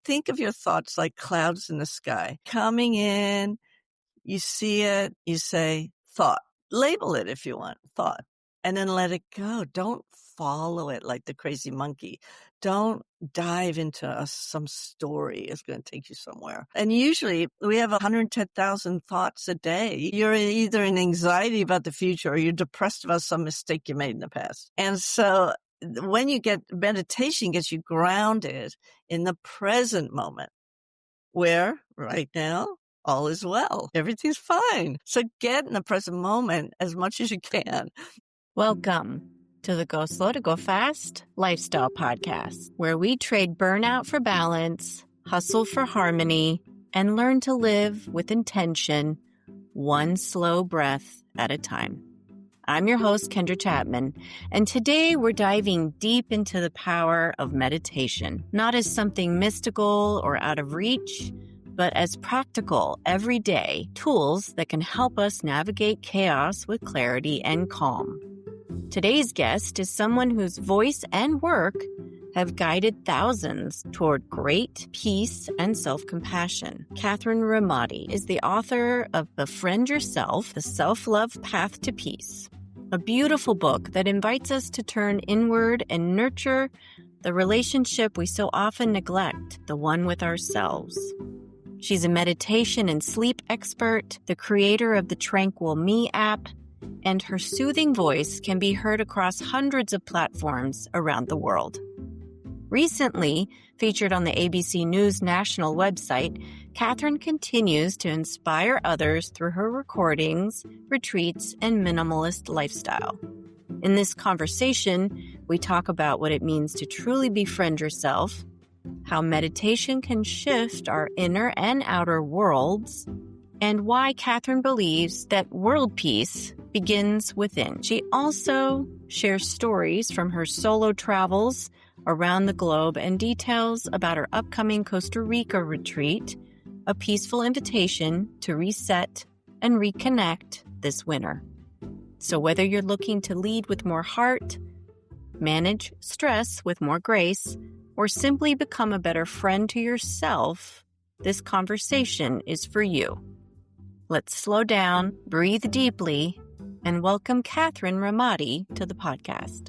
think of your thoughts like clouds in the sky. Coming in, you see it, you say, thought. Label it if you want, thought. And then let it go. Don't follow it like the crazy monkey. Don't dive into some story. It's going to take you somewhere. And usually we have 110,000 thoughts a day. You're either in anxiety about the future or you're depressed about some mistake you made in the past. And so when you get meditation gets you grounded in the present moment where right now all is well. Everything's fine. So get in the present moment as much as you can. Welcome to the Go Slow to Go Fast lifestyle podcast, where we trade burnout for balance, hustle for harmony, and learn to live with intention, one slow breath at a time. I'm your host, Kendra Chapman, and today we're diving deep into the power of meditation, not as something mystical or out of reach, but as practical, everyday tools that can help us navigate chaos with clarity and calm. Today's guest is someone whose voice and work have guided thousands toward great peace and self-compassion. Kathryn Ramati is the author of Befriend Yourself, The Self-Love Path to Peace, a beautiful book that invites us to turn inward and nurture the relationship we so often neglect, the one with ourselves. She's a meditation and sleep expert, the creator of the Tranquil Me app, and her soothing voice can be heard across hundreds of platforms around the world. Recently featured on the ABC News national website, Kathryn continues to inspire others through her recordings, retreats, and minimalist lifestyle. In this conversation, we talk about what it means to truly befriend yourself, how meditation can shift our inner and outer worlds, and why Kathryn believes that world peace begins within. She also shares stories from her solo travels around the globe and details about her upcoming Costa Rica retreat, a peaceful invitation to reset and reconnect this winter. So whether you're looking to lead with more heart, manage stress with more grace, or simply become a better friend to yourself, this conversation is for you. Let's slow down, breathe deeply, and welcome Kathryn Ramati to the podcast.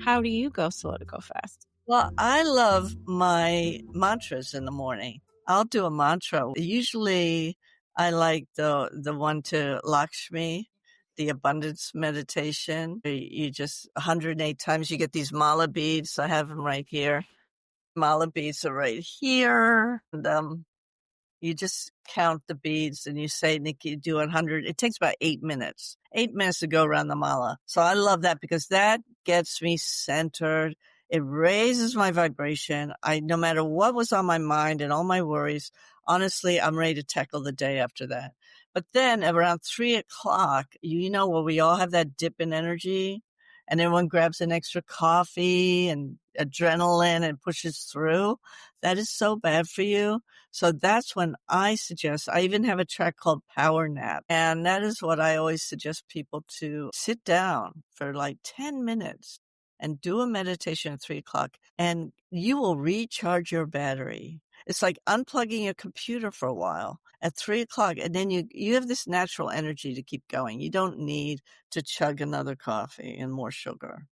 How do you go slow to go fast? Well, I love my mantras in the morning. I'll do a mantra. Usually I like the one to Lakshmi, the abundance meditation. You just 108 times you get these mala beads. I have them right here. Mala beads are right here. And you just count the beads and you say, Nikki, you do 100. It takes about 8 minutes. 8 minutes to go around the mala. So I love that because that gets me centered. It raises my vibration. No matter what was on my mind and all my worries, honestly, I'm ready to tackle the day after that. But then around 3:00, where we all have that dip in energy and everyone grabs an extra coffee and adrenaline and pushes through. That is so bad for you. So that's when I suggest, I even have a track called Power Nap. And that is what I always suggest people to sit down for like 10 minutes and do a meditation at 3:00 and you will recharge your battery. It's like unplugging your computer for a while at 3:00 and then you have this natural energy to keep going. You don't need to chug another coffee and more sugar.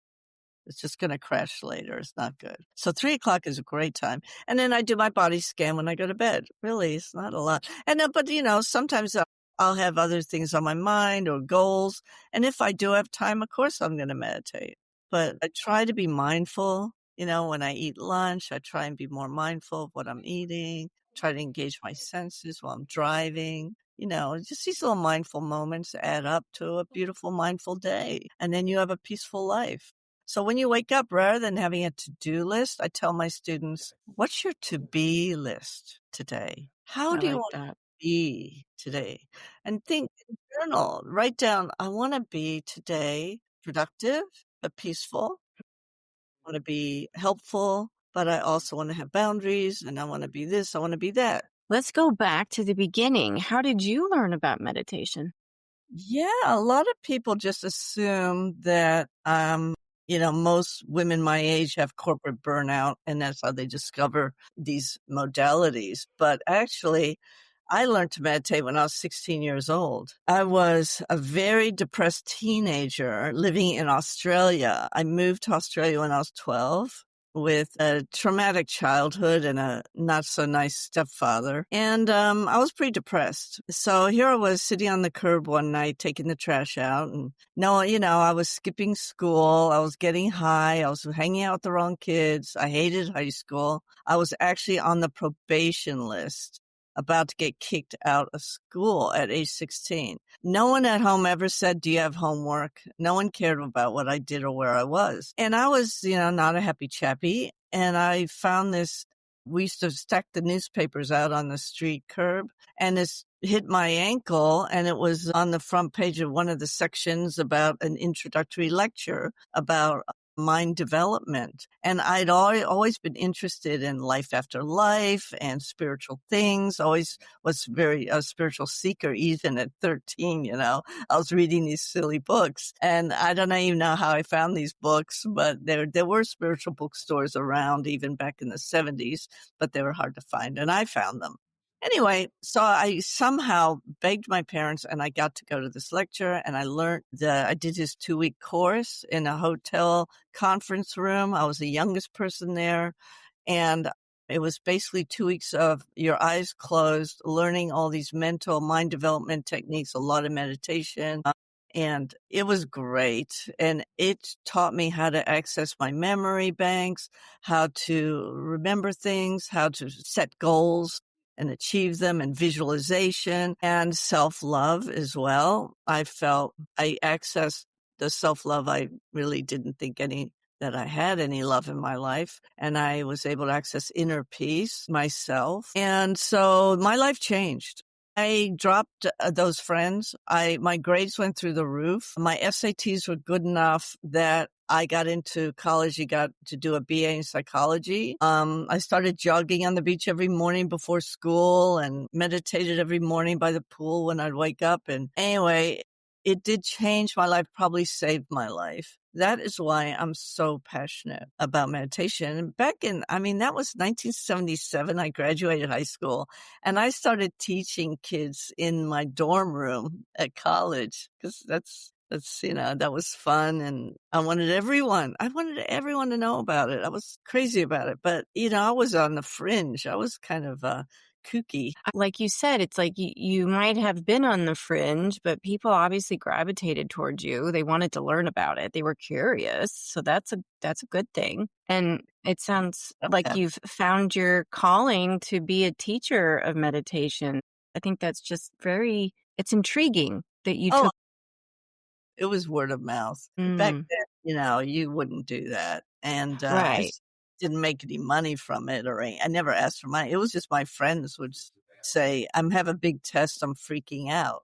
It's just going to crash later. It's not good. So 3:00 is a great time. And then I do my body scan when I go to bed. Really, it's not a lot. And but sometimes I'll have other things on my mind or goals. And if I do have time, of course, I'm going to meditate. But I try to be mindful. When I eat lunch, I try and be more mindful of what I'm eating, try to engage my senses while I'm driving. Just these little mindful moments add up to a beautiful, mindful day. And then you have a peaceful life. So when you wake up, rather than having a to-do list, I tell my students, what's your to-be list today? How do you want to be today? And think, journal, write down, I want to be today productive, but peaceful. I want to be helpful, but I also want to have boundaries, and I want to be this, I want to be that. Let's go back to the beginning. How did you learn about meditation? Yeah, a lot of people just assume that I'm most women my age have corporate burnout, and that's how they discover these modalities. But actually, I learned to meditate when I was 16 years old. I was a very depressed teenager living in Australia. I moved to Australia when I was 12 with a traumatic childhood and a not so nice stepfather. And I was pretty depressed. So here I was sitting on the curb one night taking the trash out. And no, I was skipping school. I was getting high. I was hanging out with the wrong kids. I hated high school. I was actually on the probation list, about to get kicked out of school at age 16. No one at home ever said, do you have homework? No one cared about what I did or where I was. And I was, not a happy chappy. And I found this, we used to stack the newspapers out on the street curb, and this hit my ankle, and it was on the front page of one of the sections about an introductory lecture about mind development. And I'd always been interested in life after life and spiritual things. Always was very a spiritual seeker, even at 13, I was reading these silly books. And I don't even know how I found these books, but there were spiritual bookstores around even back in the 70s, but they were hard to find. And I found them. Anyway, so I somehow begged my parents, and I got to go to this lecture, and I did this 2-week course in a hotel conference room. I was the youngest person there. And it was basically 2 weeks of your eyes closed, learning all these mental mind development techniques, a lot of meditation. And it was great. And it taught me how to access my memory banks, how to remember things, how to set goals and achieve them, and visualization and self-love as well. I felt I accessed the self-love I really didn't think that I had any love in my life, and I was able to access inner peace myself. And so my life changed. I dropped those friends. My grades went through the roof. My SATs were good enough that I got into college. You got to do a BA in psychology. I started jogging on the beach every morning before school and meditated every morning by the pool when I'd wake up. And anyway, it did change my life, probably saved my life. That is why I'm so passionate about meditation. That was 1977. I graduated high school, and I started teaching kids in my dorm room at college, because that was fun. And I wanted everyone to know about it. I was crazy about it, but, I was on the fringe. I was kind of, kooky. Like you said, it's like you might have been on the fringe, but people obviously gravitated towards you. They wanted to learn about it. They were curious. So that's a good thing. And it sounds like you've found your calling to be a teacher of meditation. I think that's just it's intriguing that you took. It was word of mouth. Back then, you wouldn't do that. And I didn't make any money from it, I never asked for money. It was just my friends would say, have a big test, I'm freaking out.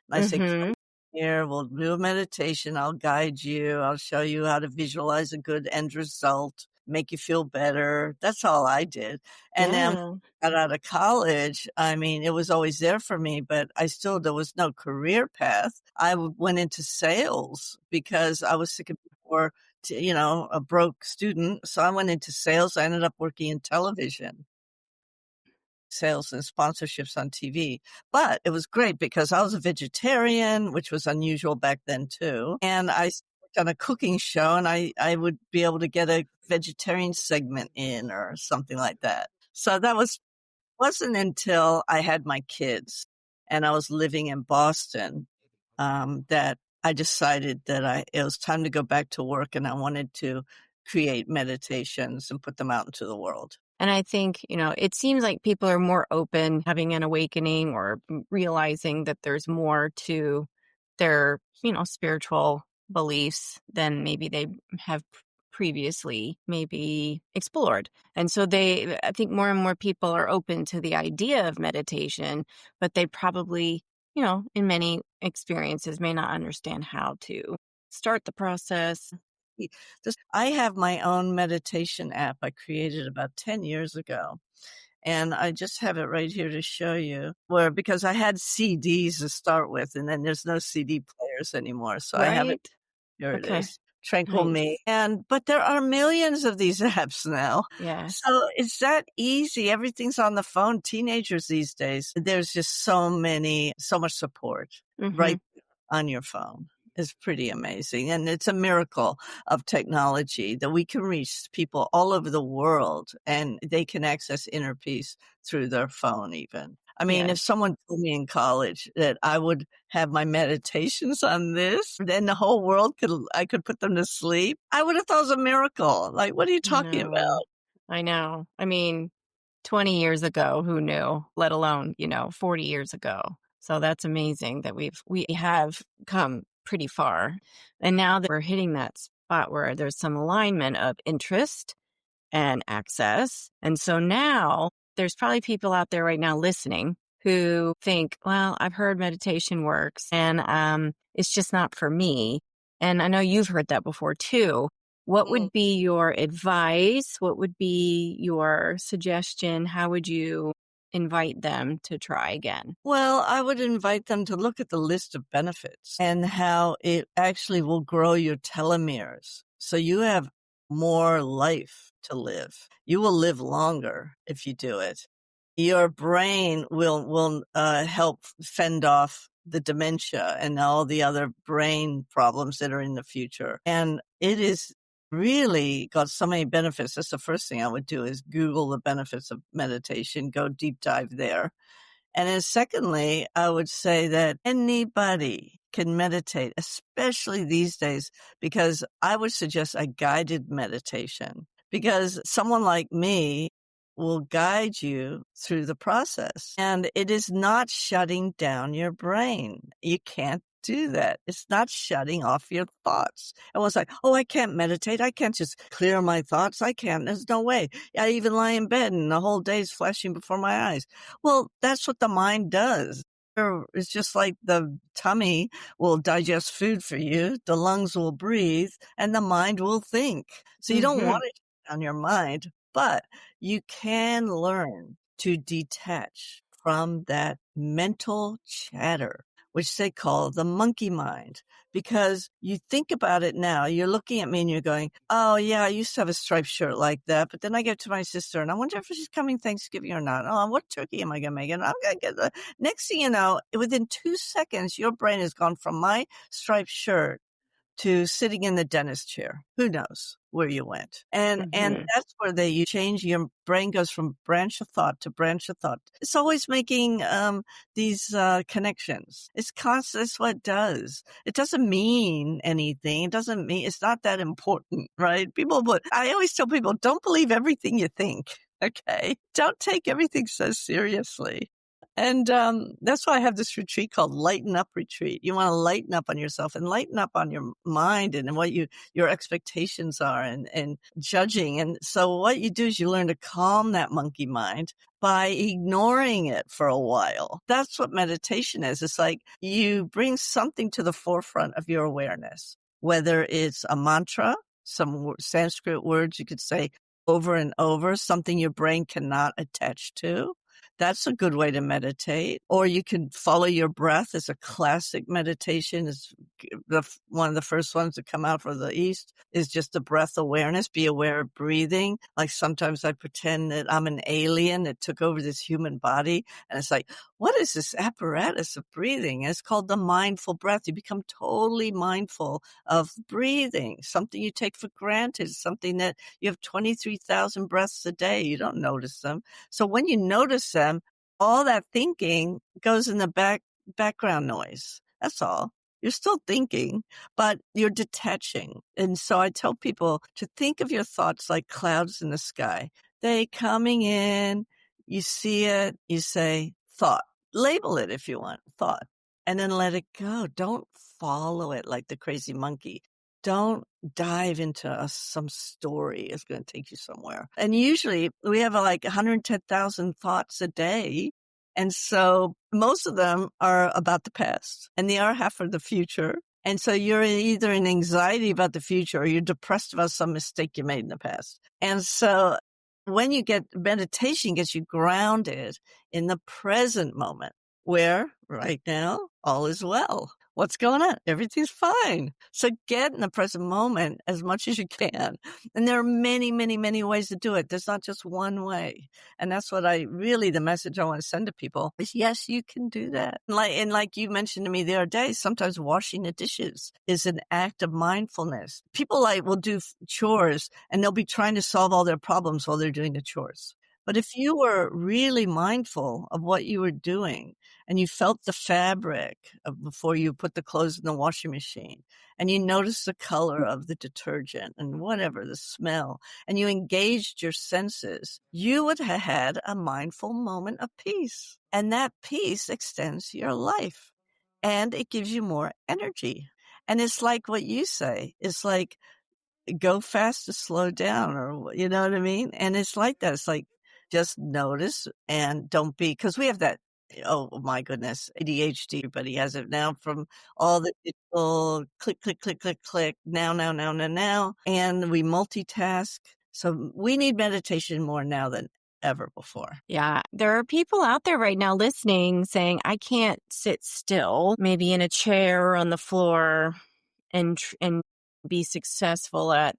And I say, come here, we'll do a meditation, I'll guide you, I'll show you how to visualize a good end result, make you feel better. That's all I did. And then when I got out of college, it was always there for me, but there was no career path. I went into sales because I was sick of before, a broke student. So I went into sales. I ended up working in television, sales and sponsorships on TV. But it was great because I was a vegetarian, which was unusual back then too. And I worked on a cooking show, and I would be able to get a vegetarian segment in or something like that. So that wasn't until I had my kids and I was living in Boston, that I decided that it was time to go back to work, and I wanted to create meditations and put them out into the world. And I think, it seems like people are more open, having an awakening or realizing that there's more to their, spiritual beliefs than maybe they have previously maybe explored. And so I think more and more people are open to the idea of meditation, but they probably, in many experiences may not understand how to start the process. I have my own meditation app I created about 10 years ago. And I just have it right here to show you, because I had CDs to start with, and then there's no CD players anymore. So I have it. Here it is. Tranquil Me. Nice. But there are millions of these apps now. Yeah. So it's that easy. Everything's on the phone. Teenagers these days, there's just so much support Mhm. right on your phone. It's pretty amazing. And it's a miracle of technology that we can reach people all over the world and they can access inner peace through their phone even. I mean, Yeah. if someone told me in college that I would have my meditations on this, then the whole world I could put them to sleep, I would have thought it was a miracle. Like, what are you talking No. about? I know. I mean, 20 years ago, who knew, let alone, 40 years ago. So that's amazing that we have come pretty far. And now that we're hitting that spot where there's some alignment of interest and access. And so now there's probably people out there right now listening who think, well, I've heard meditation works and it's just not for me. And I know you've heard that before too. What Mm. would be your advice? What would be your suggestion? How would you invite them to try again? Well, I would invite them to look at the list of benefits and how it actually will grow your telomeres. So you have more life to live. You will live longer if you do it. Your brain will help fend off the dementia and all the other brain problems that are in the future. And it is really got so many benefits. That's the first thing I would do is Google the benefits of meditation, go deep dive there. And then secondly, I would say that anybody can meditate, especially these days, because I would suggest a guided meditation because someone like me will guide you through the process. And it is not shutting down your brain. You can't do that. It's not shutting off your thoughts. Everyone's like, oh, I can't meditate. I can't just clear my thoughts. I can't. There's no way. I even lie in bed and the whole day's flashing before my eyes. Well, that's what the mind does. It's just like the tummy will digest food for you, the lungs will breathe, and the mind will think. So you don't want Hmm. it on your mind, but you can learn to detach from that mental chatter, which they call the monkey mind. Because you think about it now, you're looking at me and you're going, oh, yeah, I used to have a striped shirt like that. But then I get to my sister and I wonder if she's coming Thanksgiving or not. Oh, what turkey am I going to make? And I'm going to get the next thing you know, within 2 seconds, your brain has gone from my striped shirt to sitting in the dentist chair. Who knows where you went? And Hmm. that's where you change. Your brain goes from branch of thought to branch of thought. It's always making these connections. It's constant. That's what it does. It doesn't mean anything. It doesn't mean it's not that important, right? I always tell people, don't believe everything you think. Okay, don't take everything so seriously. And that's why I have this retreat called Lighten Up Retreat. You want to lighten up on yourself and lighten up on your mind and what your expectations are and judging. And so what you do is you learn to calm that monkey mind by ignoring it for a while. That's what meditation is. It's like you bring something to the forefront of your awareness, whether it's a mantra, some Sanskrit words you could say over and over, something your brain cannot attach to. That's a good way to meditate. Or you can follow your breath as a classic meditation. Is one of the first ones to come out from the East is just the breath awareness. Be aware of breathing. Like sometimes I pretend that I'm an alien that took over this human body. And it's like, what is this apparatus of breathing? It's called the mindful breath. You become totally mindful of breathing, something you take for granted, something that you have 23,000 breaths a day. You don't notice them. So when you notice them, all that thinking goes in the background noise. That's all. You're still thinking, but you're detaching. And so I tell people to think of your thoughts like clouds in the sky. They coming in, you see it, you say thought. Label it if you want, thought, and then let it go. Don't follow it like the crazy monkey. Don't dive into some story. It's going to take you somewhere. And usually we have like 110,000 thoughts a day. And so most of them are about the past and they are half of the future. And so you're either in anxiety about the future or you're depressed about some mistake you made in the past. And so when you get meditation gets you grounded in the present moment where right now all is well. What's going on? Everything's fine. So get in the present moment as much as you can. And there are many, many, many ways to do it. There's not just one way. And that's what the message I want to send to people is, yes, you can do that. Like you mentioned to me the other day, sometimes washing the dishes is an act of mindfulness. People will do chores and they'll be trying to solve all their problems while they're doing the chores. But if you were really mindful of what you were doing and you felt the fabric before you put the clothes in the washing machine and you noticed the color of the detergent and whatever, the smell, and you engaged your senses, you would have had a mindful moment of peace. And that peace extends your life and it gives you more energy. And it's like what you say. It's like, go fast to slow down, or you know what I mean? And it's like that. It's like, just notice and don't be, because we have that, oh my goodness, ADHD. Everybody has it now from all the digital click, click, click, click, click, now, now, now, now, now. And we multitask. So we need meditation more now than ever before. Yeah. There are people out there right now listening saying, I can't sit still, maybe in a chair or on the floor and be successful at,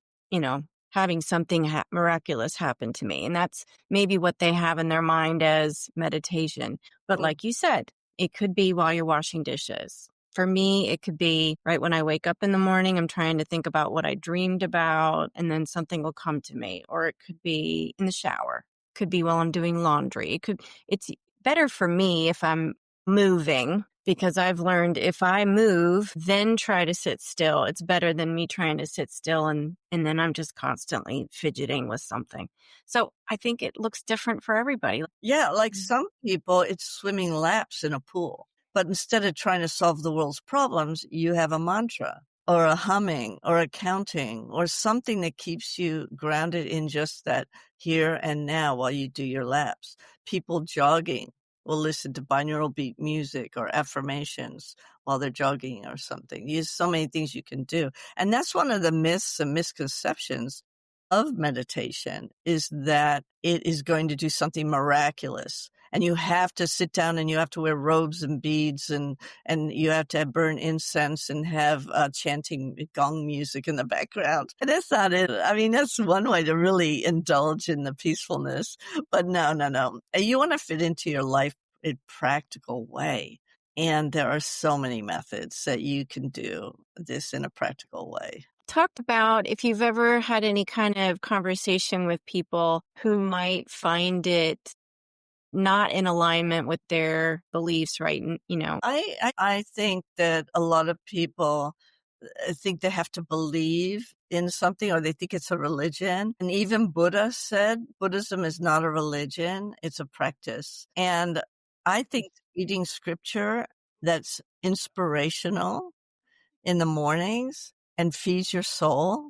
having something miraculous happen to me. And that's maybe what they have in their mind as meditation. But like you said, it could be while you're washing dishes. For me, it could be right when I wake up in the morning, I'm trying to think about what I dreamed about, and then something will come to me. Or it could be in the shower. Could be while I'm doing laundry. It's better for me if I'm moving, because I've learned if I move, then try to sit still, it's better than me trying to sit still and then I'm just constantly fidgeting with something. So I think it looks different for everybody. Yeah, like some people, it's swimming laps in a pool. But instead of trying to solve the world's problems, you have a mantra or a humming or a counting or something that keeps you grounded in just that here and now while you do your laps. People jogging will listen to binaural beat music or affirmations while they're jogging or something. There's so many things you can do. And that's one of the myths and misconceptions of meditation, is that it is going to do something miraculous. And you have to sit down and you have to wear robes and beads and you have to burn incense and have chanting gong music in the background. And that's not it. I mean, that's one way to really indulge in the peacefulness. But no. You want to fit into your life in a practical way. And there are so many methods that you can do this in a practical way. Talked about if you've ever had any kind of conversation with people who might find it not in alignment with their beliefs, right? I think that a lot of people think they have to believe in something, or they think it's a religion. And even Buddha said Buddhism is not a religion, it's a practice. And I think reading scripture that's inspirational in the mornings and feeds your soul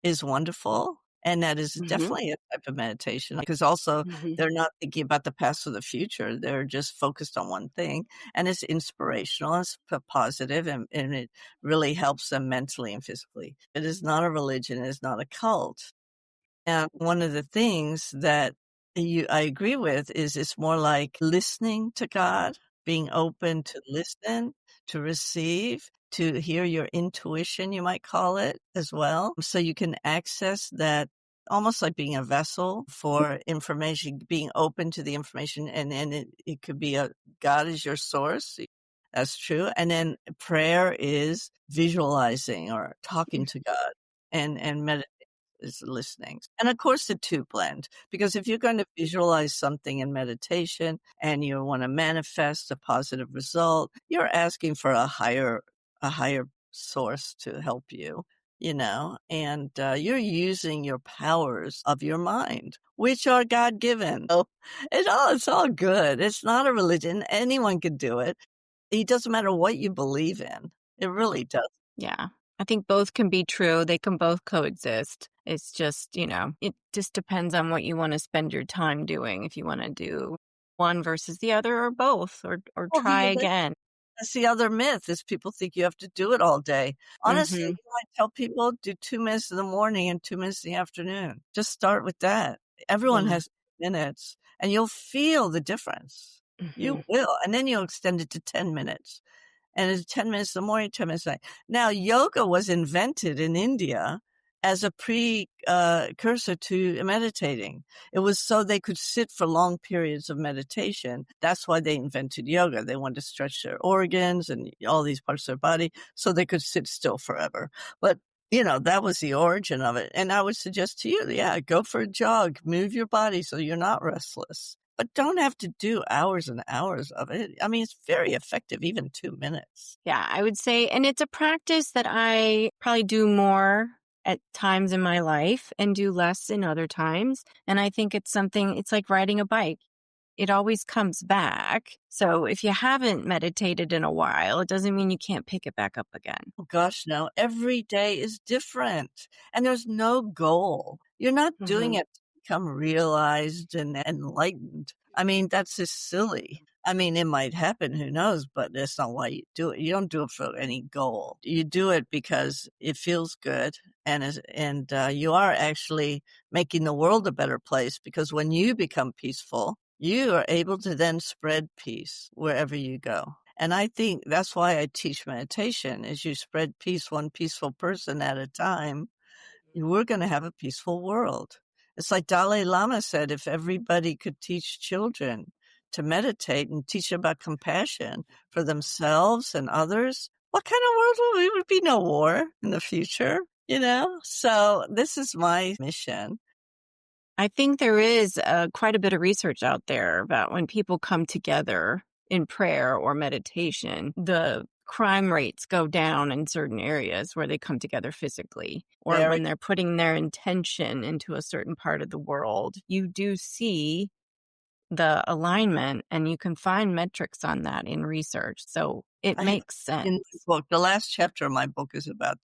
is wonderful. And that is definitely a type of meditation, because also they're not thinking about the past or the future. They're just focused on one thing, and it's inspirational, it's positive, and it really helps them mentally and physically. It is not a religion. It is not a cult. And one of the things that I agree with is it's more like listening to God, being open to listen, to receive, to hear your intuition, you might call it as well. So you can access that, almost like being a vessel for information, being open to the information. And it could be God is your source. That's true. And then prayer is visualizing or talking to God, and meditating is listening. And of course the two blend, because if you're going to visualize something in meditation and you want to manifest a positive result, you're asking for a higher source to help you, and you're using your powers of your mind, which are God-given. So it's all good. It's not a religion. Anyone can do it. It doesn't matter what you believe in. It really does. Yeah. I think both can be true. They can both coexist. It's just, it just depends on what you want to spend your time doing. If you want to do one versus the other, or both, or try again. That's the other myth, is people think you have to do it all day. Honestly, I tell people, do 2 minutes in the morning and 2 minutes in the afternoon. Just start with that. Everyone has minutes, and you'll feel the difference. You will. And then you'll extend it to 10 minutes. And it's 10 minutes in the morning, 10 minutes at night. Now, yoga was invented in India as a precursor to meditating. It was so they could sit for long periods of meditation. That's why they invented yoga. They wanted to stretch their organs and all these parts of their body so they could sit still forever. But that was the origin of it. And I would suggest to you, go for a jog, move your body so you're not restless. But don't have to do hours and hours of it. I mean, it's very effective, even 2 minutes. Yeah, I would say, and it's a practice that I probably do more at times in my life and do less in other times. And I think it's like riding a bike. It always comes back. So if you haven't meditated in a while, it doesn't mean you can't pick it back up again. Oh, gosh, no. Every day is different. And there's no goal. You're not doing it to become realized and enlightened. I mean, that's just silly. I mean, it might happen, who knows, but that's not why you do it. You don't do it for any goal. You do it because it feels good, and you are actually making the world a better place, because when you become peaceful, you are able to then spread peace wherever you go. And I think that's why I teach meditation, is you spread peace one peaceful person at a time. We're going to have a peaceful world. It's like Dalai Lama said, if everybody could teach children to meditate and teach about compassion for themselves and others, what kind of world would be? No war in the future, So this is my mission. I think there is quite a bit of research out there about when people come together in prayer or meditation, the crime rates go down in certain areas where they come together physically, or when they're putting their intention into a certain part of the world. You do see the alignment, and you can find metrics on that in research. So it makes sense. In the book, the last chapter of my book is about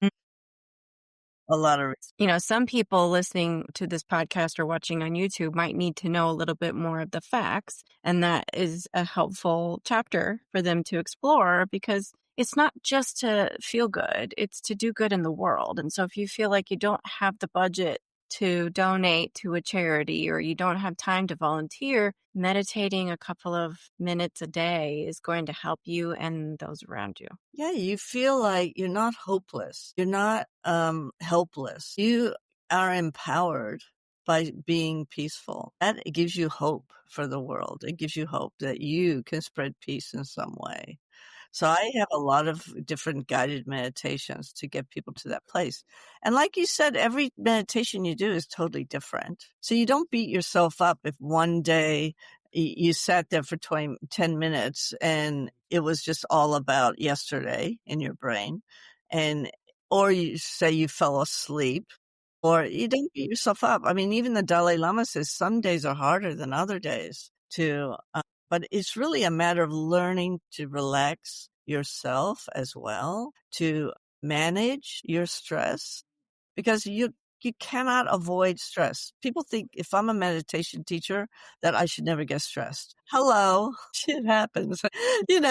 a lot of, some people listening to this podcast or watching on YouTube might need to know a little bit more of the facts. And that is a helpful chapter for them to explore, because it's not just to feel good, it's to do good in the world. And so if you feel like you don't have the budget to donate to a charity, or you don't have time to volunteer, meditating a couple of minutes a day is going to help you and those around you. Yeah, you feel like you're not hopeless. You're not helpless. You are empowered by being peaceful. That it gives you hope for the world. It gives you hope that you can spread peace in some way. So I have a lot of different guided meditations to get people to that place. And like you said, every meditation you do is totally different. So you don't beat yourself up if one day you sat there for 10 minutes and it was just all about yesterday in your brain, or you say you fell asleep, or you don't beat yourself up. I mean, even the Dalai Lama says some days are harder than other days but it's really a matter of learning to relax yourself as well, to manage your stress, because you cannot avoid stress. People think if I'm a meditation teacher that I should never get stressed. Hello, shit happens. Things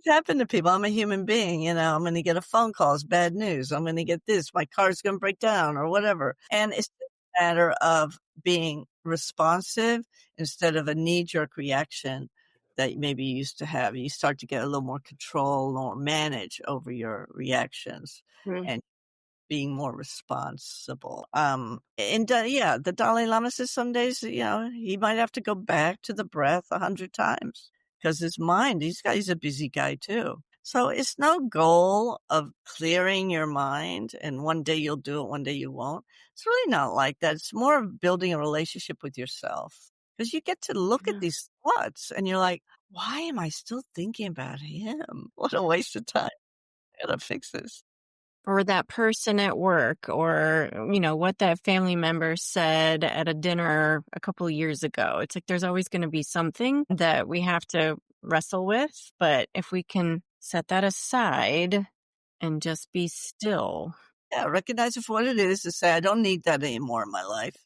happen to people. I'm a human being. I'm going to get a phone call. It's bad news. I'm going to get this. My car's going to break down or whatever. And it's just a matter of being responsive instead of a knee-jerk reaction that maybe you used to have. You start to get a little more control or manage over your reactions and being more responsible. The Dalai Lama says some days, he might have to go back to the breath 100 times because his mind, he's a busy guy too. So it's no goal of clearing your mind and one day you'll do it, one day you won't. It's really not like that. It's more of building a relationship with yourself, because you get to look at these thoughts and you're like, why am I still thinking about him? What a waste of time. I gotta fix this. Or that person at work, or, what that family member said at a dinner a couple of years ago. It's like there's always going to be something that we have to wrestle with. But if we can set that aside and just be still. Yeah, recognize it for what it is, to say, I don't need that anymore in my life.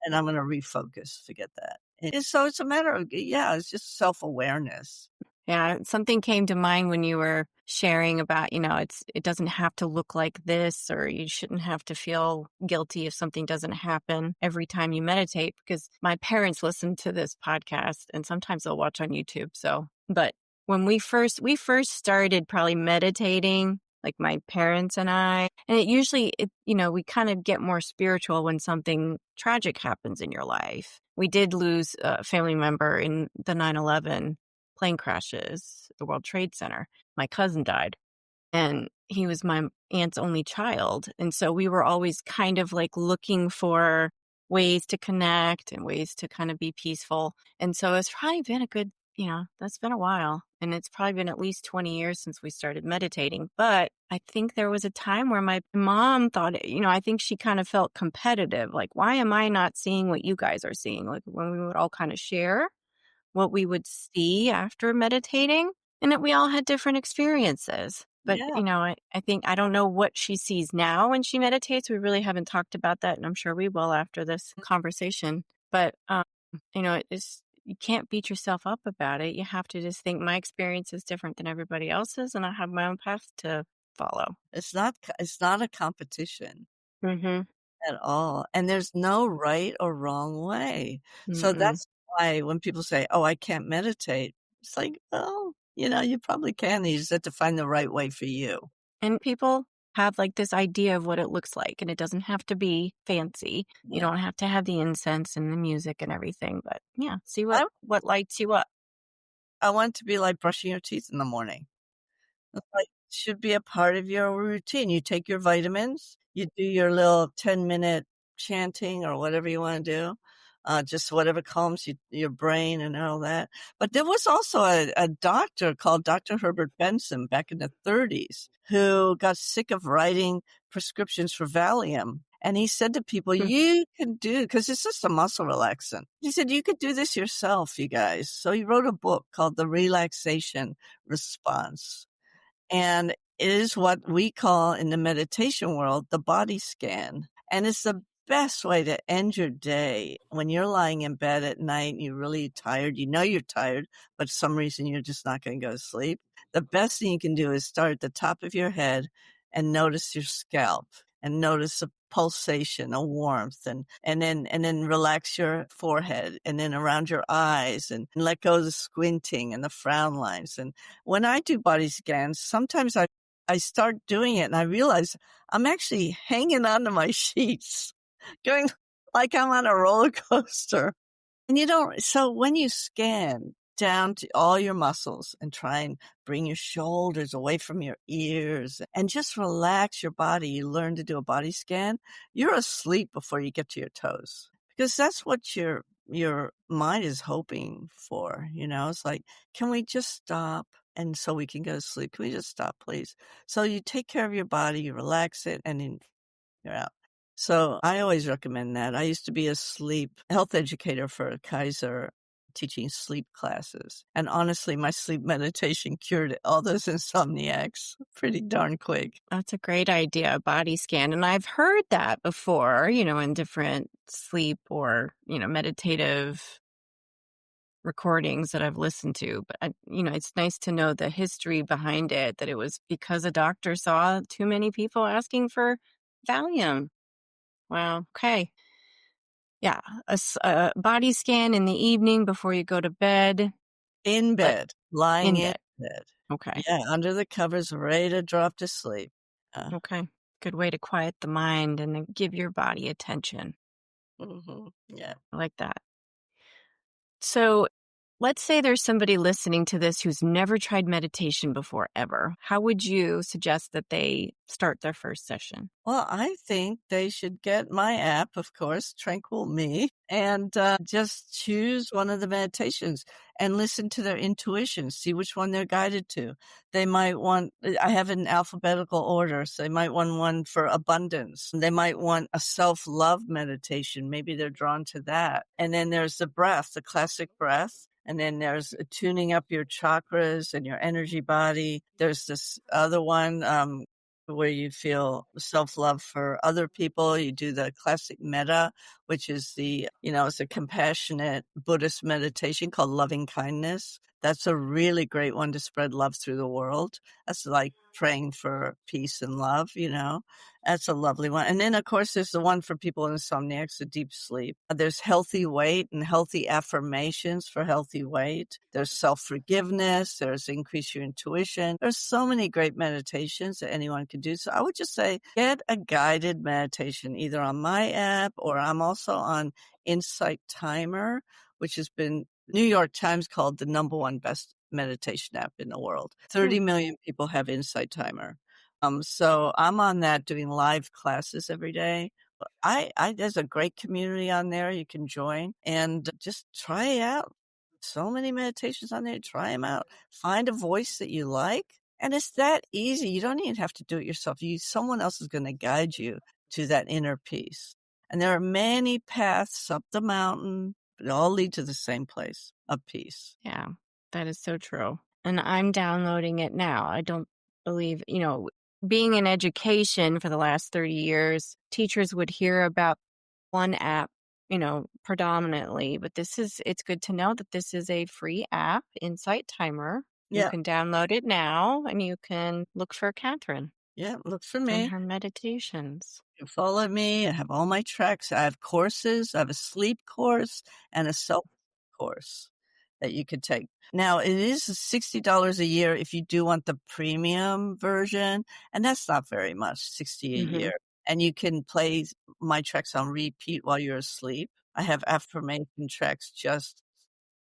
And I'm going to refocus, forget that. And so it's a matter of, it's just self-awareness. Yeah, something came to mind when you were sharing about, it doesn't have to look like this, or you shouldn't have to feel guilty if something doesn't happen every time you meditate, because my parents listen to this podcast and sometimes they'll watch on YouTube. But when we first started probably meditating, like my parents and I, and we kind of get more spiritual when something tragic happens in your life. We did lose a family member in the 9/11 plane crashes, the World Trade Center. My cousin died, and he was my aunt's only child. And so we were always kind of like looking for ways to connect and ways to kind of be peaceful. And so it's probably been that's been a while. And it's probably been at least 20 years since we started meditating. But I think there was a time where my mom thought, I think she kind of felt competitive. Like, why am I not seeing what you guys are seeing? Like when we would all kind of share what we would see after meditating, and that we all had different experiences. But, Yeah, I think I don't know what she sees now when she meditates. We really haven't talked about that, and I'm sure we will after this conversation. But, you can't beat yourself up about it. You have to just think my experience is different than everybody else's, and I have my own path to follow. it's not a competition Mhm. at all, and there's no right or wrong way. So Mm-mm. that's why when people say, "Oh, I can't meditate," it's like, "Oh, you probably can. You just have to find the right way for you." And people have like this idea of what it looks like, and it doesn't have to be fancy. You Yeah. don't have to have the incense and the music and everything, but yeah, see I what lights you up. I want it to be like brushing your teeth in the morning. It's like should be a part of your routine. You take your vitamins, you do your little 10-minute chanting or whatever you wanna do, just whatever calms your brain and all that. But there was also a doctor called Dr. Herbert Benson back in the '30s who got sick of writing prescriptions for Valium, and he said to people, Hmm. "You can do" 'cause it's just a muscle relaxant. He said, "You could do this yourself, you guys." So he wrote a book called The Relaxation Response. And it is what we call in the meditation world the body scan. And it's the best way to end your day when you're lying in bed at night and you're really tired. You know you're tired, but for some reason you're just not going to go to sleep. The best thing you can do is start at the top of your head and notice your scalp and notice a pulsation, a warmth, and then relax your forehead and then around your eyes and let go of the squinting and the frown lines. And when I do body scans, sometimes I start doing it and I realize I'm actually hanging onto my sheets, going like I'm on a roller coaster. And so when you scan down to all your muscles and try and bring your shoulders away from your ears and just relax your body, you learn to do a body scan, you're asleep before you get to your toes because that's what your mind is hoping for. It's like, can we just stop? And so we can go to sleep. Can we just stop, please? So you take care of your body, you relax it, and then you're out. So I always recommend that. I used to be a sleep health educator for Kaiser teaching sleep classes. And honestly, my sleep meditation cured all those insomniacs pretty darn quick. That's a great idea, a body scan. And I've heard that before, in different sleep or, meditative recordings that I've listened to. But, it's nice to know the history behind it, that it was because a doctor saw too many people asking for Valium. Wow. Okay. Yeah. A body scan in the evening before you go to bed, In but bed, lying in in bed. bed. Okay. Yeah, under the covers, ready to drop to sleep. Okay. Good way to quiet the mind and then give your body attention. Yeah. I like that. So let's say there's somebody listening to this who's never tried meditation before ever. How would you suggest that they start their first session? Well, I think they should get my app, of course, Tranquil Me, and just choose one of the meditations and listen to their intuition, see which one they're guided to. They might want, I have it in alphabetical order, so they might want one for abundance. They might want a self-love meditation. Maybe they're drawn to that. And then there's the breath, the classic breath. And then there's tuning up your chakras and your energy body. There's this other one, where you feel self-love for other people. You do the classic metta, which is it's a compassionate Buddhist meditation called loving kindness. That's a really great one to spread love through the world. That's like praying for peace and love, That's a lovely one. And then, of course, there's the one for people in insomniacs, the deep sleep. There's healthy weight and healthy affirmations for healthy weight. There's self-forgiveness. There's increase your intuition. There's so many great meditations that anyone can do. So I would just say get a guided meditation either on my app, or I'm also on Insight Timer, which has been New York Times called the #1 best meditation app in the world. 30 million people have Insight Timer. So I'm on that doing live classes every day. But there's a great community on there you can join and just try it out. So many meditations on there. Try them out. Find a voice that you like. And it's that easy. You don't even have to do it yourself. Someone else is going to guide you to that inner peace. And there are many paths up the mountain, but they all lead to the same place of peace. Yeah, that is so true. And I'm downloading it now. I don't believe, being in education for the last 30 years, teachers would hear about one app, predominantly, but it's good to know that this is a free app, Insight Timer. You can download it now and you can look for Kathryn. Yeah, look for And me. her meditations. You follow me. I have all my tracks. I have courses. I have a sleep course and a self course that you could take. Now, it is $60 a year if you do want the premium version, and that's not very much, $60 a year. And you can play my tracks on repeat while you're asleep. I have affirmation tracks just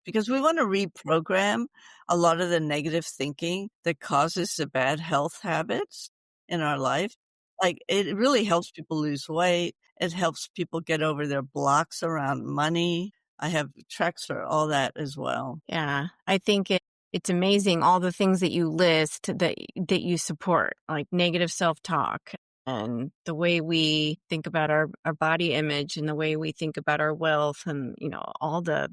because we want to reprogram a lot of the negative thinking that causes the bad health habits in our life. Like, it really helps people lose weight. It helps people get over their blocks around money. I have tracks for all that as well. Yeah, I think it's amazing all the things that you list that you support, like negative self-talk and the way we think about our body image and the way we think about our wealth and, all the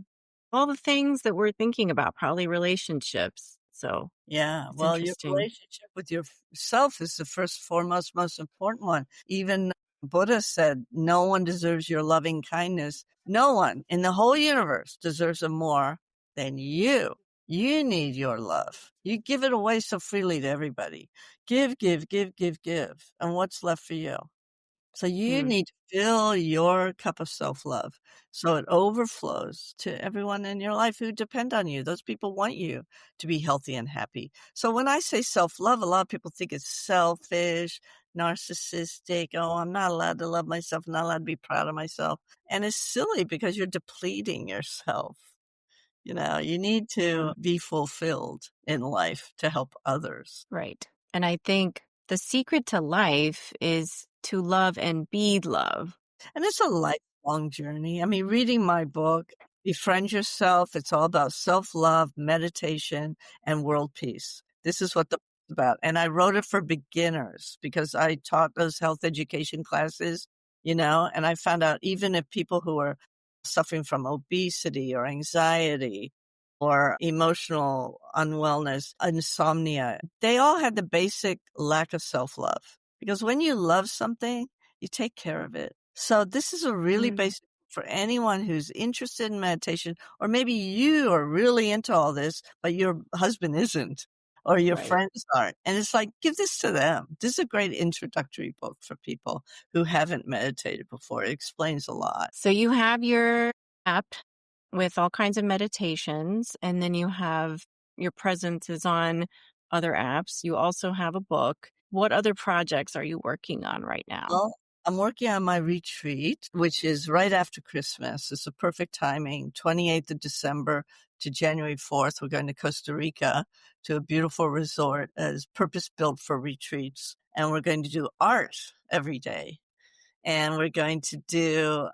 things that we're thinking about, probably relationships. So yeah, it's well, your interesting. relationship with yourself is the first, foremost, most important one. Even Buddha said, no one deserves your loving kindness. No one in the whole universe deserves it more than you. You need your love. You give it away so freely to everybody. Give, give, give, give, give. And what's left for you? So you need to fill your cup of self-love so it overflows to everyone in your life who depend on you. Those people want you to be healthy and happy. So when I say self-love, a lot of people think it's selfish, narcissistic. Oh, I'm not allowed to love myself. I'm not allowed to be proud of myself. And it's silly because you're depleting yourself. You need to be fulfilled in life to help others. Right. And I think the secret to life is to love and be love. And it's a lifelong journey. I mean, reading my book, Befriend Yourself, it's all about self-love, meditation, and world peace. This is what the book's about. And I wrote it for beginners because I taught those health education classes, and I found out even if people who are suffering from obesity or anxiety or emotional unwellness, insomnia, they all had the basic lack of self-love. Because when you love something, you take care of it. So this is a really basic for anyone who's interested in meditation, or maybe you are really into all this, but your husband isn't, or your friends aren't. And it's like, give this to them. This is a great introductory book for people who haven't meditated before. It explains a lot. So you have your app with all kinds of meditations, and then you have your presence is on other apps. You also have a book. What other projects are you working on right now? Well, I'm working on my retreat, which is right after Christmas. It's a perfect timing, 28th of December to January 4th. We're going to Costa Rica to a beautiful resort that is purpose-built for retreats. And we're going to do art every day. And we're going to do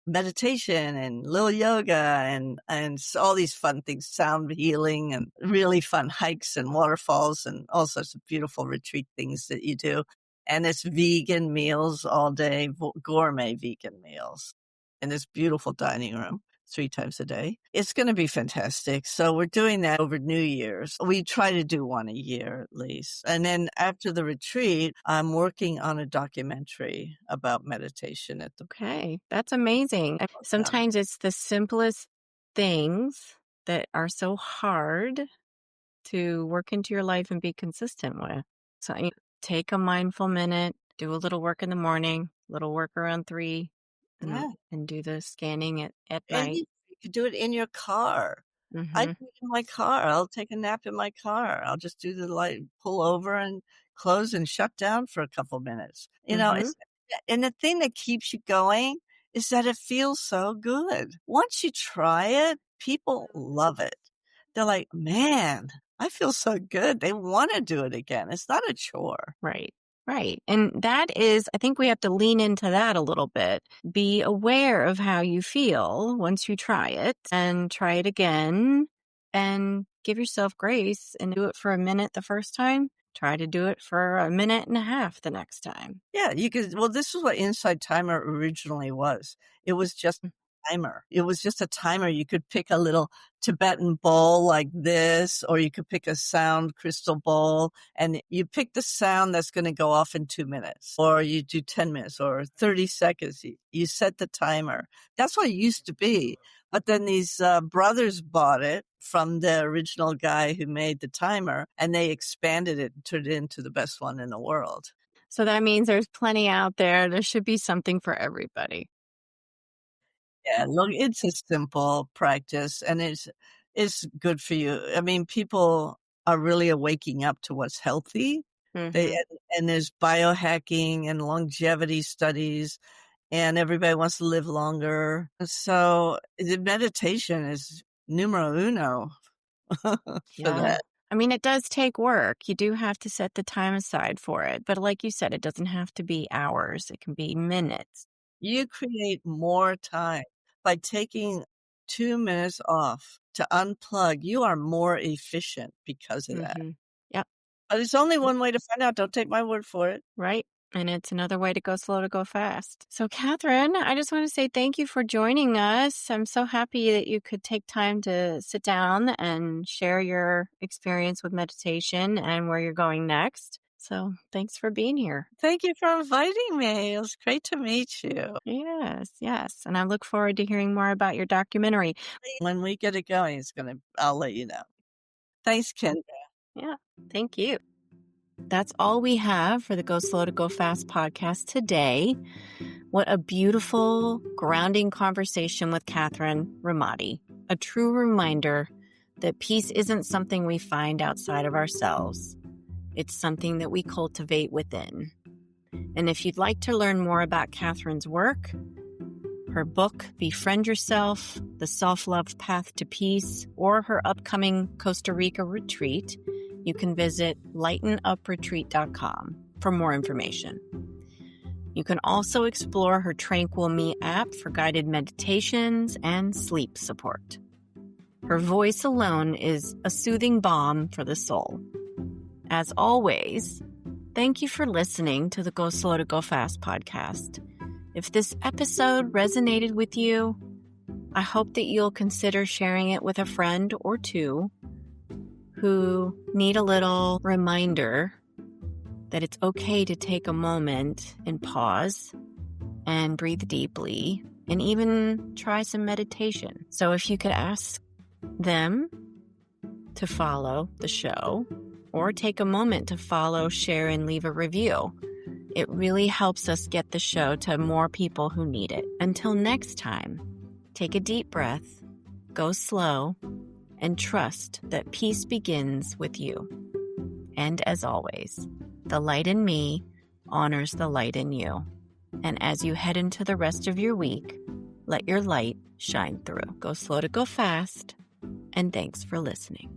meditation and little yoga and all these fun things, sound healing and really fun hikes and waterfalls and all sorts of beautiful retreat things that you do. And it's vegan meals all day, gourmet vegan meals in this beautiful dining room 3 times a day. It's going to be fantastic. So we're doing that over New Year's. We try to do one a year at least. And then after the retreat, I'm working on a documentary about meditation at the. Okay, that's amazing. Sometimes it's the simplest things that are so hard to work into your life and be consistent with. So take a mindful minute, do a little work in the morning, little work around 3, Yeah. and do the scanning at And night. you could do it in your car. I do Mhm. it in my car. I'll take a nap in my car. I'll just do the light, pull over and close and shut down for a couple minutes. Mhm. And the thing that keeps you going is that it feels so good. Once you try it, people love it. They're like, man, I feel so good. They want to do it again. It's not a chore. Right. Right. And that is, I think we have to lean into that a little bit. Be aware of how you feel once you try it and try it again and give yourself grace and do it for a minute the first time. Try to do it for a minute and a half the next time. Yeah, you could. Well, this is what Inside Timer originally was. It was just a timer. It was just a timer. You could pick a little Tibetan bowl like this, or you could pick a sound crystal bowl, and you pick the sound that's going to go off in 2 minutes, or you do 10 minutes or 30 seconds. You set the timer. That's what it used to be. But then these brothers bought it from the original guy who made the timer, and they expanded it and turned it into the best one in the world. So that means there's plenty out there. There should be something for everybody. Yeah, look, it's a simple practice and it's good for you. I mean, people are really waking up to what's healthy. They Mhm. and there's biohacking and longevity studies, and everybody wants to live longer. So the meditation is numero uno for Yeah. that. I mean, it does take work. You do have to set the time aside for it. But like you said, it doesn't have to be hours. It can be minutes. You create more time by taking 2 minutes off to unplug. You are more efficient because of that. Mhm. Yep. But it's only Yep. one way to find out. Don't take my word for it. Right. And it's another way to go slow to go fast. So, Kathryn, I just want to say thank you for joining us. I'm so happy that you could take time to sit down and share your experience with meditation and where you're going next. So, thanks for being here. Thank you for inviting me. It was great to meet you. Yes, yes. And I look forward to hearing more about your documentary. When we get it going, I'll let you know. Thanks, Kendra. Yeah, thank you. That's all we have for the Go Slow to Go Fast podcast today. What a beautiful, grounding conversation with Kathryn Ramati. A true reminder that peace isn't something we find outside of ourselves. It's something that we cultivate within. And if you'd like to learn more about Kathryn's work, her book, Befriend Yourself, The Self-Love Path to Peace, or her upcoming Costa Rica retreat, you can visit lightenupreretreat.com for more information. You can also explore her Tranquil Me app for guided meditations and sleep support. Her voice alone is a soothing balm for the soul. As always, thank you for listening to the Go Slow to Go Fast podcast. If this episode resonated with you, I hope that you'll consider sharing it with a friend or two who need a little reminder that it's okay to take a moment and pause and breathe deeply and even try some meditation. So if you could ask them to follow the show or take a moment to follow, share, and leave a review, it really helps us get the show to more people who need it. Until next time, take a deep breath, go slow, and trust that peace begins with you. And as always, the light in me honors the light in you. And as you head into the rest of your week, let your light shine through. Go slow to go fast, and thanks for listening.